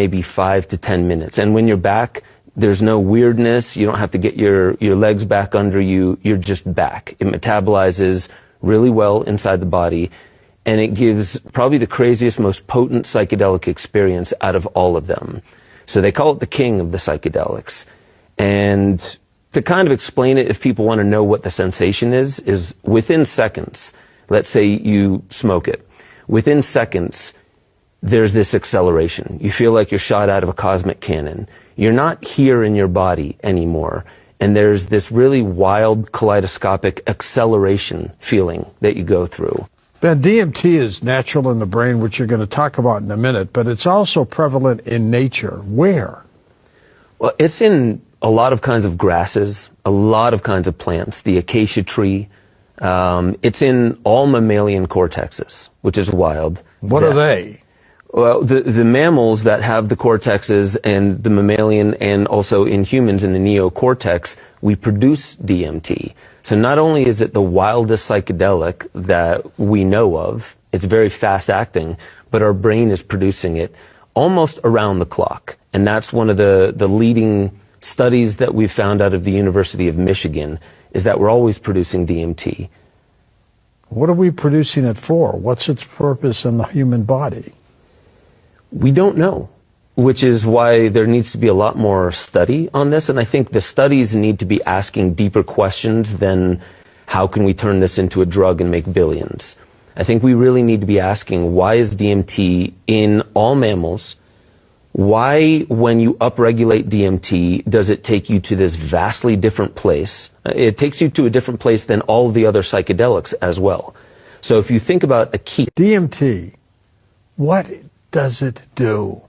maybe 5 to 10 minutes. And when you're back, there's no weirdness. You don't have to get your legs back under you. You're just back. It metabolizes really well inside the body, and it gives probably the craziest, most potent psychedelic experience out of all of them. So they call it the king of the psychedelics. And to kind of explain it, if people want to know what the sensation is within seconds, let's say you smoke it. Within seconds, there's this acceleration. You feel like you're shot out of a cosmic cannon. You're not here in your body anymore. And there's this really wild kaleidoscopic acceleration feeling that you go through. Ben, DMT is natural in the brain, which you're going to talk about in a minute, but it's also prevalent in nature. Where? Well, it's in a lot of kinds of grasses, a lot of kinds of plants, the acacia tree. It's in all mammalian cortexes, which is wild. What are they? Well, the mammals that have the cortexes and the mammalian, and also in humans in the neocortex, we produce DMT. So not only is it the wildest psychedelic that we know of, it's very fast acting, but our brain is producing it almost around the clock. And that's one of the leading studies that we've found out of the University of Michigan, is that we're always producing DMT. What are we producing it for? What's its purpose in the human body? We don't know, which is why there needs to be a lot more study on this. And I think the studies need to be asking deeper questions than how can we turn this into a drug and make billions. I think we really need to be asking, why is DMT in all mammals? Why, when you upregulate DMT, does it take you to this vastly different place? It takes you to a different place than all of the other psychedelics as well. So if you think about a key... DMT, what does it do?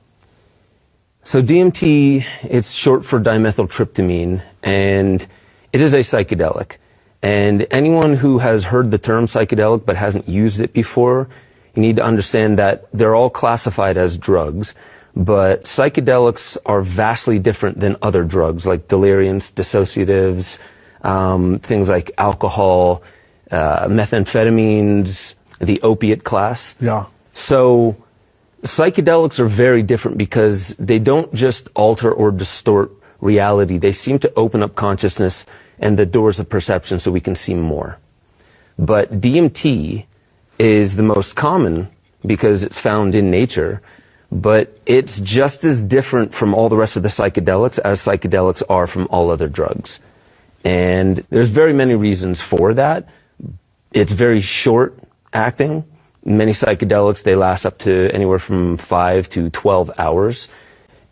So DMT, it's short for dimethyltryptamine, and it is a psychedelic. And anyone who has heard the term psychedelic but hasn't used it before, you need to understand that they're all classified as drugs. But psychedelics are vastly different than other drugs, like deliriants, dissociatives, things like alcohol, methamphetamines, the opiate class. Yeah. So psychedelics are very different because they don't just alter or distort reality. They seem to open up consciousness and the doors of perception so we can see more. But DMT is the most common because it's found in nature, but it's just as different from all the rest of the psychedelics as psychedelics are from all other drugs. And there's very many reasons for that. It's very short acting. Many psychedelics, they last up to anywhere from 5 to 12 hours.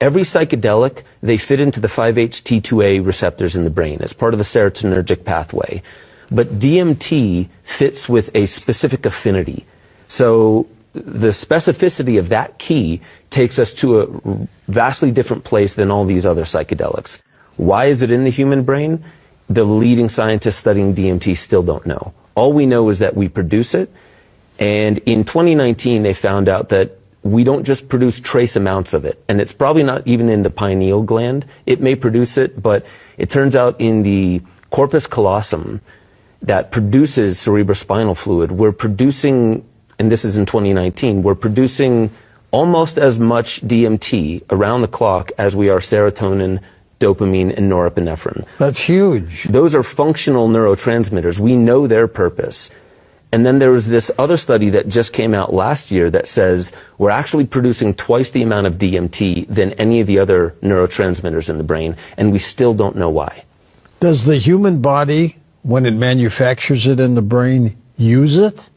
Every psychedelic, they fit into the 5-HT2A receptors in the brain. It's part of the serotonergic pathway. But DMT fits with a specific affinity. So the specificity of that key takes us to a vastly different place than all these other psychedelics. Why is it in the human brain? The leading scientists studying DMT still don't know. All we know is that we produce it. And in 2019, they found out that we don't just produce trace amounts of it. And it's probably not even in the pineal gland. It may produce it, but it turns out in the corpus callosum that produces cerebrospinal fluid, we're producing, and this is in 2019, we're producing almost as much DMT around the clock as we are serotonin, dopamine, and norepinephrine. That's huge. Those are functional neurotransmitters. We know their purpose. And then there was this other study that just came out last year that says we're actually producing twice the amount of DMT than any of the other neurotransmitters in the brain, and we still don't know why. Does the human body, when it manufactures it in the brain, use it?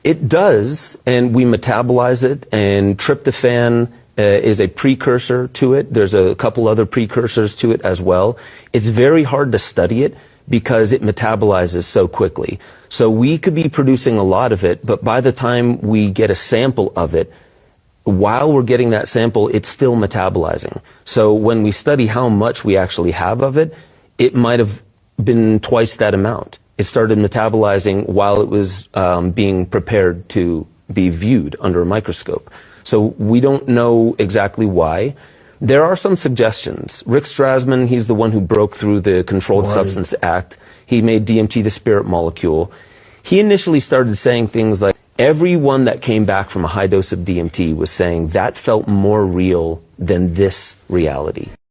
It does, and we metabolize it, and tryptophan is a precursor to it. There's a couple other precursors to it as well. It's very hard to study it because it metabolizes so quickly. So we could be producing a lot of it, but by the time we get a sample of it, while we're getting that sample, it's still metabolizing. So when we study how much we actually have of it, it might have been twice that amount. It started metabolizing while it was being prepared to be viewed under a microscope. So we don't know exactly why. There are some suggestions. Rick Strassman, he's the one who broke through the Controlled Substance Act. He made DMT the spirit molecule. He initially started saying things like, Everyone that came back from a high dose of DMT was saying that felt more real than this reality.